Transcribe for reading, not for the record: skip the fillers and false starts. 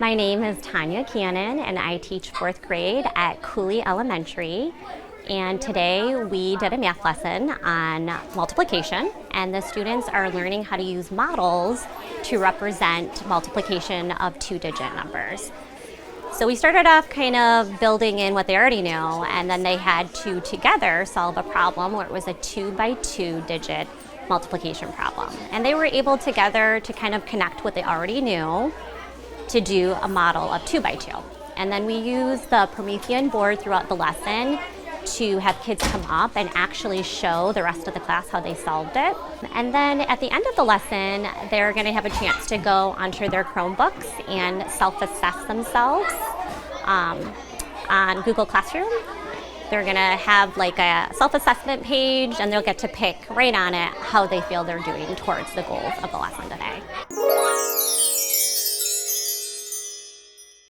My name is Tanya Cannon and I teach 4th grade at Cooley Elementary. And today we did a math lesson on multiplication, and the students are learning how to use models to represent multiplication of 2-digit numbers. So we started off kind of building in what they already know, and then they had to together solve a problem where it was a 2-by-2-digit multiplication problem. And they were able together to kind of connect what they already knew to do a model of 2-by-2. And then we used the Promethean board throughout the lesson to have kids come up and actually show the rest of the class how they solved it. And then at the end of the lesson, they're going to have a chance to go onto their Chromebooks and self-assess themselves on Google Classroom. They're going to have like a self-assessment page, and they'll get to pick right on it how they feel they're doing towards the goals of the lesson today.